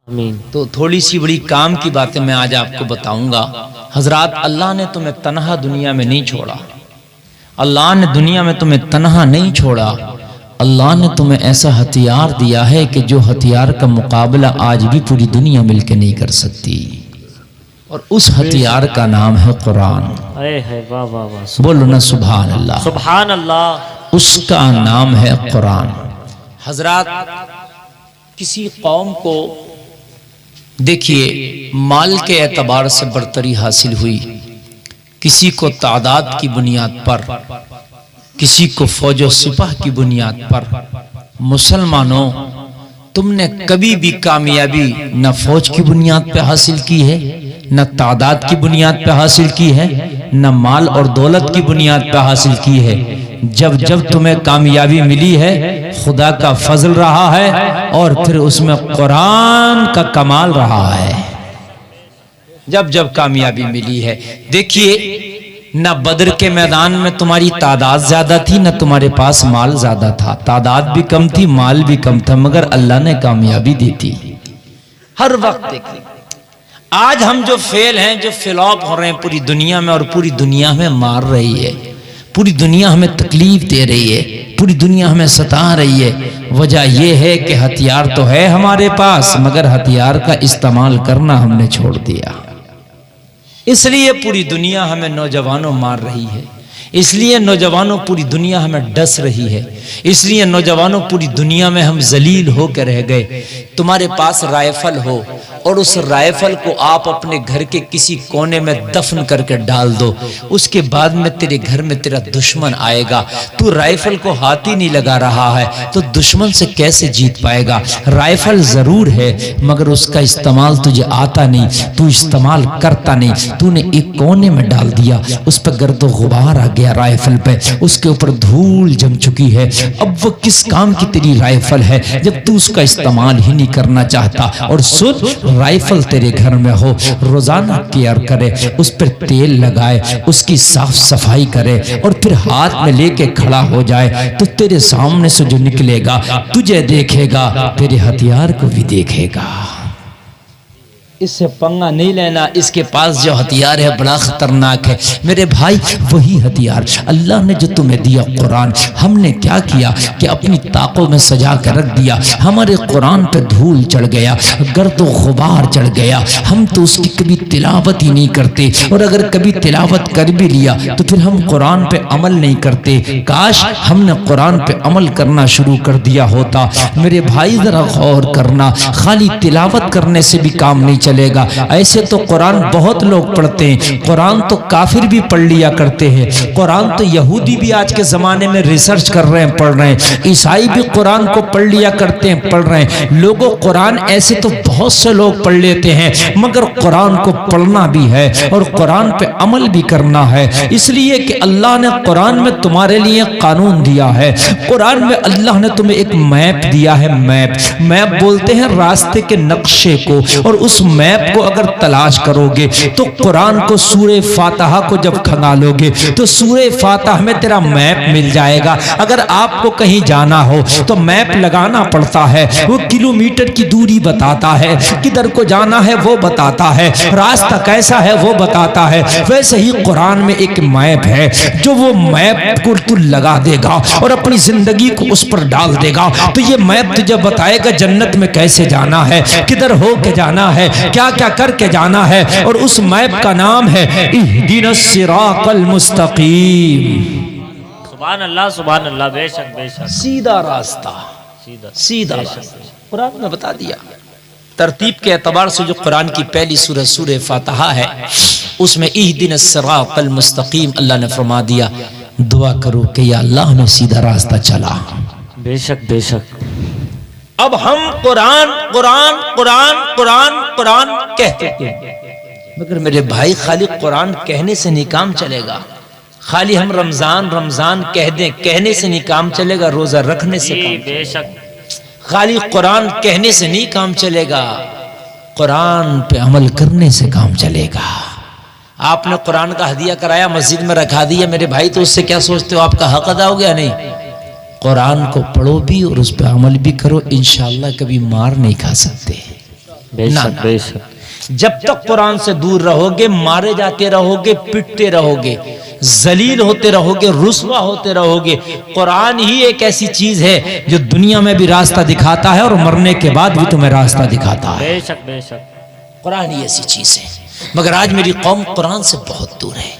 آمین۔ تو تھوڑی سی بڑی کام کی باتیں میں آج آپ کو بتاؤں گا۔ حضرات، اللہ نے تمہیں تنہا دنیا میں نہیں چھوڑا، اللہ نے دنیا میں تمہیں تنہا نہیں چھوڑا، اللہ نے تمہیں ایسا ہتھیار دیا ہے کہ جو ہتھیار کا مقابلہ آج بھی پوری دنیا مل کے نہیں کر سکتی، اور اس ہتھیار کا نام ہے قرآن۔ اے ہے واہ واہ واہ، بولو نا سبحان اللہ۔ سبحان اللہ۔ اس کا نام ہے قرآن۔ حضرات، کسی قوم کو دیکھیے مال کے اعتبار سے برتری حاصل ہوئی، کسی کو تعداد کی بنیاد پر، کسی کو فوج و سپاہ کی بنیاد پر۔ مسلمانوں، تم نے کبھی بھی کامیابی نہ فوج کی بنیاد پہ حاصل کی ہے، نہ تعداد کی بنیاد پہ حاصل کی ہے، نہ مال اور دولت کی بنیاد پہ حاصل کی ہے۔ جب جب تمہیں کامیابی ملی ہے، خدا کا فضل رہا ہے، اور پھر اس میں قرآن کا کمال رہا ہے۔ جب جب کامیابی ملی ہے، دیکھیے نہ بدر کے میدان میں تمہاری تعداد زیادہ تھی، نہ تمہارے پاس مال زیادہ تھا، تعداد بھی کم تھی، مال بھی کم تھا، مگر اللہ نے کامیابی دی تھی۔ ہر وقت دیکھیے، آج ہم جو فیل ہیں، جو فلاپ ہو رہے ہیں پوری دنیا میں، اور پوری دنیا ہمیں مار رہی ہے، پوری دنیا ہمیں تکلیف دے رہی ہے، پوری دنیا ہمیں ستا رہی ہے، وجہ یہ ہے کہ ہتھیار تو ہے ہمارے پاس، مگر ہتھیار کا استعمال کرنا ہم نے چھوڑ دیا۔ اس لیے پوری دنیا ہمیں نوجوانوں مار رہی ہے، اس لیے نوجوانوں پوری دنیا ہمیں ڈس رہی ہے، اس لیے نوجوانوں پوری دنیا میں ہم ذلیل ہو کے رہ گئے۔ تمہارے پاس رائفل ہو، اور اس رائفل کو آپ اپنے گھر کے کسی کونے میں دفن کر کے ڈال دو، اس کے بعد میں تیرے گھر میں تیرا دشمن آئے گا، تو رائفل کو ہاتھ ہی نہیں لگا رہا ہے تو دشمن سے کیسے جیت پائے گا؟ رائفل ضرور ہے، مگر اس کا استعمال تجھے آتا نہیں، تو استعمال کرتا نہیں، تو نے ایک کونے میں ڈال دیا، اس پہ گرد و غبار آ گیا رائفل پہ، اس کے اوپر دھول جم چکی ہے۔ اب وہ کس کام کی تیری رائفل ہے جب تو اس کا استعمال ہی نہیں کرنا چاہتا؟ اور سن، رائفل تیرے گھر میں ہو، روزانہ کیئر کرے، اس پر تیل لگائے، اس کی صاف صفائی کرے، اور پھر ہاتھ میں لے کے کھڑا ہو جائے، تو تیرے سامنے سے جو نکلے گا تجھے دیکھے گا، تیرے ہتھیار کو بھی دیکھے گا۔ اس سے پنگا نہیں لینا، اس کے پاس جو ہتھیار ہے بڑا خطرناک ہے۔ میرے بھائی، وہی ہتھیار اللہ نے جو تمہیں دیا قرآن، ہم نے کیا کیا کہ اپنی طاقوں میں سجا کر رکھ دیا، ہمارے قرآن پہ دھول چڑھ گیا، گرد و غبار چڑھ گیا، ہم تو اس کی کبھی تلاوت ہی نہیں کرتے، اور اگر کبھی تلاوت کر بھی لیا تو پھر ہم قرآن پہ عمل نہیں کرتے۔ کاش ہم نے قرآن پہ عمل کرنا شروع کر دیا ہوتا۔ میرے بھائی ذرا غور کرنا، خالی تلاوت کرنے سے بھی کام نہیں چلے گا۔ ایسے تو قرآن بہت لوگ پڑھتے ہیں، قرآن تو کافر بھی پڑھ لیا کرتے ہیں، قرآن تو یہودی بھی آج کے زمانے میں ریسرچ کر رہے ہیں، پڑھ رہے ہیں، عیسائی بھی قرآن کو پڑھ لیا کرتے ہیں، پڑھ رہے ہیں۔ لوگوں قرآن ایسے تو بہت سے لوگ پڑھ لیتے ہیں، مگر قرآن کو پڑھنا بھی ہے اور قرآن پہ عمل بھی کرنا ہے، اس لیے کہ اللہ نے قرآن میں تمہارے لیے قانون دیا ہے۔ قرآن میں اللہ نے تمہیں ایک میپ دیا ہے، میپ بولتے ہیں راستے کے نقشے کو، اور اس میپ کو اگر تلاش کرو گے تو قرآن کو سورہ فاتحہ کو جب کھنگالو گے تو سورہ فاتحہ میں تیرا میپ مل جائے گا۔ اگر آپ کو کہیں جانا ہو تو میپ لگانا پڑتا ہے، وہ کلومیٹر کی دوری بتاتا ہے، کدھر کو جانا ہے وہ بتاتا ہے، راستہ کیسا ہے وہ بتاتا ہے۔ ویسے ہی قرآن میں ایک میپ ہے، جو وہ میپ کو تو لگا دے گا اور اپنی زندگی کو اس پر ڈال دے گا تو یہ میپ تجھے بتائے گا جنت میں کیسے جانا ہے، کدھر ہو کے جانا ہے، کیا کیا کر کے جانا ہے، اور اس میپ کا نام ہے اہدنا الصراط المستقیم۔ سبحان اللہ، سبحان اللہ، بے شک بے شک، سیدھا راستہ، سیدھا راستہ قرآن میں بتا دیا۔ ترتیب کے اعتبار سے جو قرآن کی پہلی سورہ سورہ فاتحہ ہے، اس میں اہدنا الصراط المستقیم اللہ نے فرما دیا۔ دعا کرو کہ یا اللہ ہمیں سیدھا راستہ چلا۔ بے شک بے شک۔ اب ہم قرآن قرآن قرآن قرآن قرآن کہتے ہیں، مگر میرے بھائی خالی قرآن کہنے سے نہیں کام چلے گا، خالی ہم رمضان رمضان کہہ دیں، کہنے سے نہیں کام چلے گا، روزہ رکھنے سے کام بے شک۔ خالی قرآن کہنے سے نہیں کام چلے گا، قرآن پہ عمل کرنے سے کام چلے گا۔ آپ نے قرآن کا ہدیہ کرایا، مسجد میں رکھا دیا، میرے بھائی تو اس سے کیا سوچتے ہو، آپ کا حق ادا ہو گیا؟ نہیں، قرآن کو پڑھو بھی اور اس پہ عمل بھی کرو، انشاءاللہ کبھی مار نہیں کھا سکتے۔ بے نہ شک بے شک جب تک قرآن سے دور رہو گے مارے جاتے رہو گے، پٹتے رہو گے، ذلیل ہوتے رہو گے، رسوا ہوتے رہو گے۔ قرآن ہی ایک ایسی چیز ہے جو دنیا میں بھی راستہ دکھاتا ہے اور مرنے کے بعد بھی تمہیں راستہ دکھاتا ہے۔ بے شک بے شک قرآن ہی ایسی چیز ہے، مگر آج میری قوم قرآن سے بہت دور ہے۔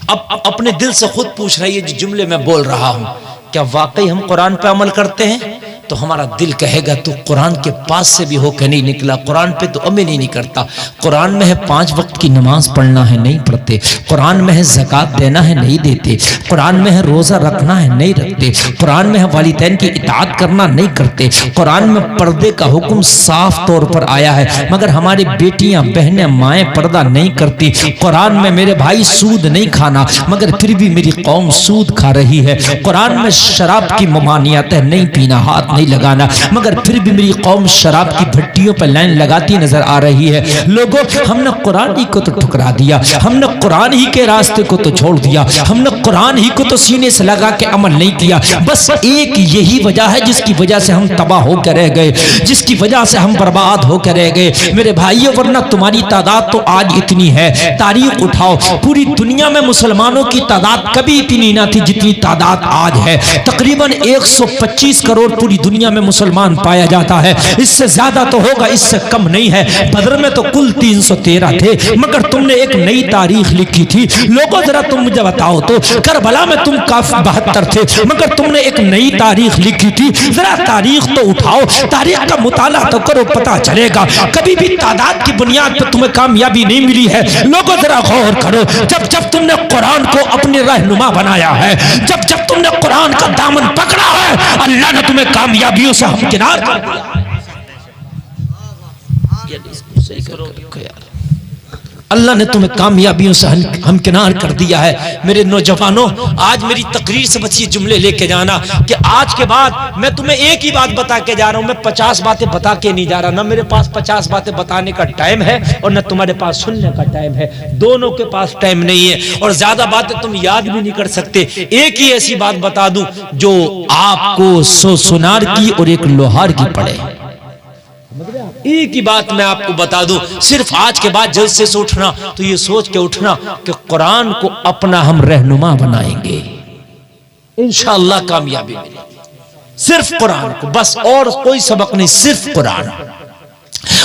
اب اپنے دل سے خود پوچھ رہی ہے جو جملے میں بول رہا ہوں، کیا واقعی ہم قرآن پہ عمل کرتے ہیں؟ تو ہمارا دل کہے گا تو قرآن کے پاس سے بھی ہو کے نہیں نکلا، قرآن پہ تو عمل ہی نہیں کرتا۔ قرآن میں ہے 5 وقت کی نماز پڑھنا ہے نہیں پڑھتے، قرآن میں ہے زکوٰۃ دینا ہے نہیں دیتے، قرآن میں ہے روزہ رکھنا ہے نہیں رکھتے، قرآن میں ہے والدین کی اطاعت کرنا نہیں کرتے، قرآن میں پردے کا حکم صاف طور پر آیا ہے، مگر ہماری بیٹیاں بہنیں مائیں پردہ نہیں کرتی۔ قرآن میں میرے بھائی سود نہیں کھانا، مگر پھر بھی میری قوم سود کھا رہی ہے۔ قرآن میں شراب کی ممانعت ہے، نہیں پینا، ہاتھ نہیں لگانا، مگر پھر بھی میری قوم شراب کی بھٹیوں پہ لائن لگاتی نظر آ رہی ہے۔ لوگوں، ہم نے قرآن ہی کو تو ٹھکرا دیا، ہم نے قرآن ہی کے راستے کو تو چھوڑ دیا، ہم نے قرآن ہی کو تو سینے سے لگا کے عمل نہیں کیا۔ بس ایک یہی وجہ ہے جس کی وجہ سے ہم تباہ ہو کے رہ گئے، جس کی وجہ سے ہم برباد ہو کے رہ گئے میرے بھائیو، ورنہ تمہاری تعداد تو آج اتنی ہے۔ تاریخ اٹھاؤ، پوری دنیا میں مسلمانوں کی تعداد کبھی اتنی نہ تھی جتنی تعداد آج ہے۔ تقریباً 125 کروڑ پوری دنیا میں مسلمان پایا جاتا ہے، اس سے زیادہ تو ہوگا، اس سے کم نہیں ہے۔ بدر میں تو کل 313 تھے، مگر تم نے ایک نئی تاریخ لکھی تھی۔ لوگوں ذرا تم مجھے بتاؤ تو، کربلا میں تم کافی 72 تھے، مگر تم نے ایک نئی تاریخ لکھی تھی۔ ذرا تاریخ تو اٹھاؤ، تاریخ کا مطالعہ تو کرو، پتہ چلے گا۔ کبھی بھی تعداد کی بنیاد پر تمہیں کامیابی نہیں ملی ہے۔ لوگوں ذرا غور کرو، جب تم نے قرآن کو اپنے رہنما بنایا ہے، جب تم نے قرآن کا دامن پکڑا ہے، اللہ نے تمہیں کامیابیوں سے ہمکنار کر دیا۔ اللہ نے تمہیں کامیابیوں سے ہمکنار کر دیا ہے۔ میرے نوجوانوں، آج میری تقریر سے بس یہ جملے لے کے جانا کہ آج کے بعد میں تمہیں ایک ہی بات بتا کے جا رہا ہوں، میں 50 باتیں بتا کے نہیں جا رہا، نہ میرے پاس 50 باتیں بتانے کا ٹائم ہے اور نہ تمہارے پاس سننے کا ٹائم ہے، دونوں کے پاس ٹائم نہیں ہے، اور زیادہ باتیں تم یاد بھی نہیں کر سکتے۔ ایک ہی ایسی بات بتا دوں جو آپ کو 100 سونار کی اور ایک لوہار کی پڑے۔ ایک ہی بات میں آپ کو بتا دوں، صرف آج کے بعد جلسے سے اٹھنا تو یہ سوچ کے اٹھنا کہ قرآن کو اپنا ہم رہنما بنائیں گے، انشاءاللہ کامیابی ملے گی۔ صرف قرآن کو، بس اور کوئی سبق نہیں، صرف قرآن۔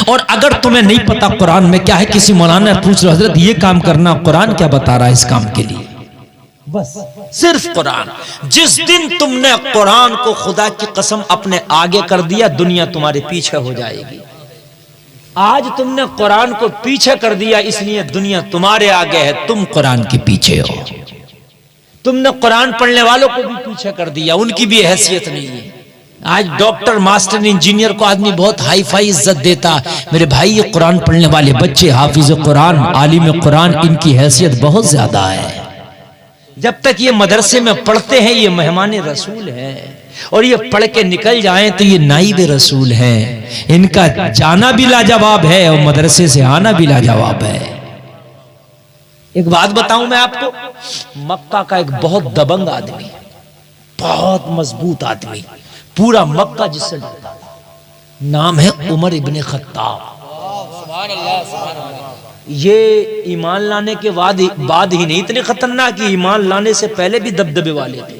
اور اگر تمہیں نہیں پتا قرآن میں کیا ہے، کسی مولانا پوچھ رہے حضرت یہ کام کرنا، قرآن کیا بتا رہا ہے اس کام کے لیے؟ بس صرف قرآن۔ جس دن تم نے قرآن کو خدا کی قسم اپنے آگے کر دیا، دنیا تمہارے پیچھے ہو جائے گی۔ آج تم نے قرآن کو پیچھے کر دیا، اس لیے دنیا تمہارے آگے ہے، تم قرآن کے پیچھے ہو۔ تم نے قرآن پڑھنے والوں کو بھی پیچھے کر دیا، ان کی بھی حیثیت نہیں ہے۔ آج ڈاکٹر، ماسٹر، انجینئر کو آدمی بہت ہائی فائی عزت دیتا، میرے بھائی یہ قرآن پڑھنے والے بچے، حافظ قرآن، عالم قرآن، ان کی حیثیت بہت زیادہ ہے۔ جب تک یہ مدرسے میں پڑھتے ہیں یہ مہمان رسول ہیں، اور یہ پڑھ کے نکل جائیں تو یہ نائب رسول ہیں۔ ان کا جانا بھی لاجواب ہے اور مدرسے سے آنا بھی لاجواب ہے۔ ایک بات بتاؤں میں آپ کو، مکہ کا ایک بہت دبنگ آدمی، بہت مضبوط آدمی، پورا مکہ جس سے ڈرتا تھا، نام ہے عمر ابن خطاب۔ یہ ایمان لانے کے بعد ہی نہیں اتنے خطرناک، ایمان لانے سے پہلے بھی دبدبے والے تھے،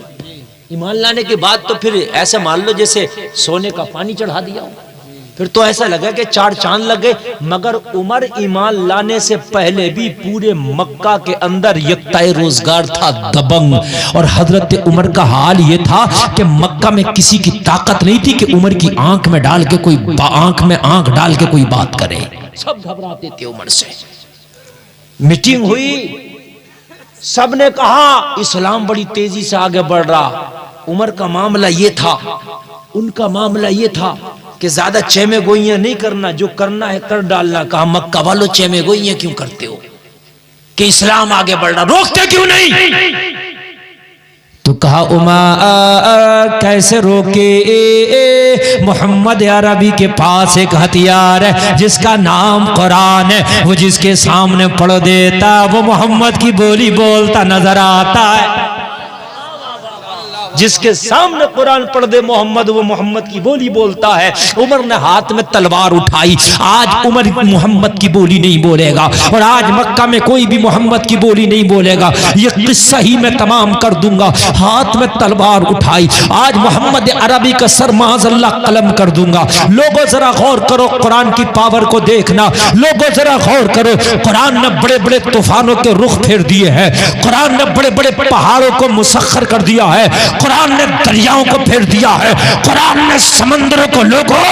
ایمان لانے کے بعد تو پھر ایسا مان لو جیسے سونے کا پانی چڑھا دیا ہو، پھر تو ایسا لگا کہ 4 چاند لگ گئے۔ مگر عمر ایمان لانے سے پہلے بھی پورے مکہ کے اندر یکتائے روزگار تھا، دبنگ۔ اور حضرت عمر کا حال یہ تھا کہ مکہ میں کسی کی طاقت نہیں تھی کہ عمر کی آنکھ میں ڈال کے کوئی آنکھ میں آنکھ ڈال کے کوئی بات کرے، سب گھبراتے تھے عمر سے۔ میٹنگ ہوئی، سب نے کہا اسلام بڑی تیزی سے آگے بڑھ رہا۔ عمر کا معاملہ یہ تھا، ان کا معاملہ یہ تھا کہ زیادہ چیمے گوئیاں نہیں کرنا، جو کرنا ہے کر ڈالنا۔ کہا مکہ والوں چیمے گوئیاں کیوں کرتے ہو کہ اسلام آگے بڑھ رہا، روکتے کیوں نہیں؟ تو کہا عمر کیسے روکے، محمد عربی کے پاس ایک ہتھیار ہے جس کا نام قرآن ہے، وہ جس کے سامنے پڑھ دیتا وہ محمد کی بولی بولتا نظر آتا ہے۔ جس کے سامنے قرآن پڑھ دے محمد، وہ محمد کی بولی بولتا ہے۔ عمر نے ہاتھ میں تلوار اٹھائی، آج عمر محمد کی بولی نہیں بولے گا، اور آج مکہ میں کوئی بھی محمد کی بولی نہیں بولے گا، یہ قصہ ہی میں تمام کر دوں گا۔ ہاتھ میں تلوار اٹھائی، آج محمد عربی کا سر معاذ اللہ قلم کر دوں گا۔ لوگوں ذرا غور کرو، قرآن کی پاور کو دیکھنا، لوگوں ذرا غور کرو، قرآن نے بڑے بڑے طوفانوں کے رخ پھیر دیے ہیں، قرآن نے بڑے بڑے پہاڑوں کو مسخر کر دیا ہے، قرآن نے دریاؤں کو پھیر دیا ہے، قرآن نے سمندروں کو لوگوں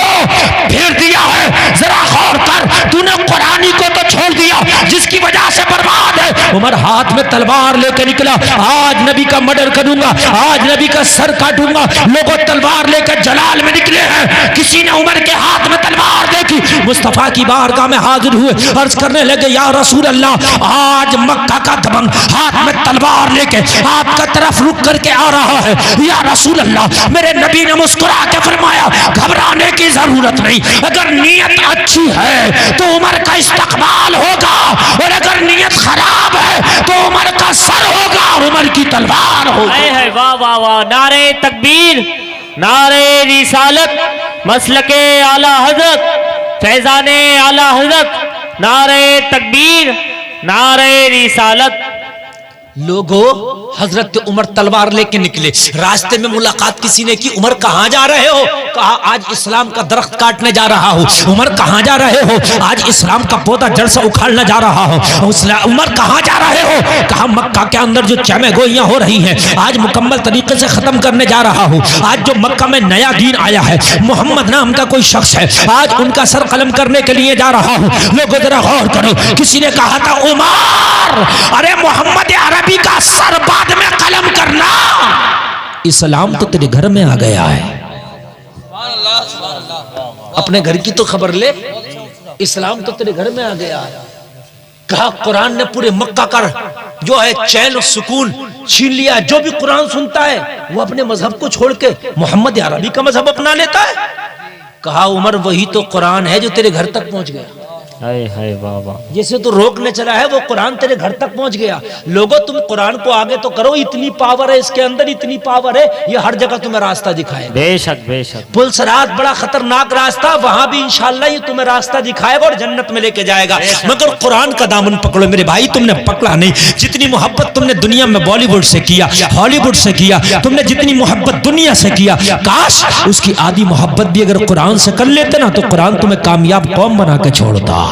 پھیر دیا ہے۔ ذرا غور کر، تو نے قرآنی کو تو چھوڑ دیا جس کی وجہ سے برباد ہے۔ عمر ہاتھ میں تلوار لے کے نکلا، آج نبی کا مرڈر کروں گا، آج نبی کا سر کاٹوں گا۔ لوگوں تلوار لے کر جلال میں نکلے ہیں، کسی نے عمر کے ہاتھ میں تلوار دیکھی، مصطفیٰ کی بارگاہ میں حاضر ہوئے، عرض کرنے لگے یا رسول اللہ، آج مکہ کا دبنگ ہاتھ میں تلوار لے کے آپ کا طرف رک کر کے آ رہا ہے۔ یا رسول اللہ، میرے نبی نے مسکرا کے فرمایا گھبرانے کی ضرورت نہیں، اگر نیت اچھی ہے تو عمر کا استقبال ہوگا، اور اگر نیت خراب ہے تو عمر کا سر ہوگا اور عمر کی تلوار ہوگی۔ واہ واہ واہ، نعرے تکبیر، نعرے رسالت، مسلک اعلی حضرت، فیضان اعلی حضرت، نعرے تکبیر، نعرے رسالت۔ لوگوں، حضرت عمر تلوار لے کے نکلے، راستے میں ملاقات کسی نے کی، عمر کہاں جا رہے ہو؟ کہا آج اسلام کا درخت کاٹنے جا رہا ہوں۔ عمر کہاں جا رہے ہو؟ آج اسلام کا پودا جڑ سے اکھاڑنے جا رہا ہوں۔ عمر کہاں جا رہے ہو؟ کہا مکہ کے اندر جو چمے گوئیاں ہو رہی ہیں آج مکمل طریقے سے ختم کرنے جا رہا ہوں۔ آج جو مکہ میں نیا دین آیا ہے، محمد نام کا کوئی شخص ہے، آج ان کا سر قلم کرنے کے لیے جا رہا ہوں۔ لوگوں ذرا غور کرو، کسی نے کہا تھا عمر، ارے محمد عربی کا سر بعد میں قلم کرنا، اسلام تو تیرے گھر میں آ گیا ہے۔ اپنے گھر کی تو خبر لے، اسلام تو تیرے گھر میں آ گیا ہے۔ کہا قرآن نے پورے مکہ کا جو ہے چین و سکون چھین لیا، جو بھی قرآن سنتا ہے وہ اپنے مذہب کو چھوڑ کے محمد عربی کا مذہب اپنا لیتا ہے۔ کہا عمر وہی تو قرآن ہے جو تیرے گھر تک پہنچ گیا، جسے تو روکنے چلا ہے وہ قرآن تیرے گھر تک پہنچ گیا۔ لوگوں تم قرآن کو آگے تو کرو، اتنی پاور ہے اس کے اندر، اتنی پاور ہے، یہ ہر جگہ تمہیں راستہ دکھائے گا۔ بے شک بے شک، پل صراط بڑا خطرناک راستہ، وہاں بھی انشاءاللہ یہ تمہیں راستہ دکھائے گا اور جنت میں لے کے جائے گا، مگر قرآن کا دامن پکڑو میرے بھائی، تم نے پکڑا نہیں۔ جتنی محبت تم نے دنیا میں بالی ووڈ سے کیا، ہالی ووڈ سے کیا، تم نے جتنی محبت دنیا سے کیا، کاش اس کی آدھی محبت بھی اگر قرآن سے کر لیتے نا تو قرآن تمہیں کامیاب قوم بنا کے چھوڑتا۔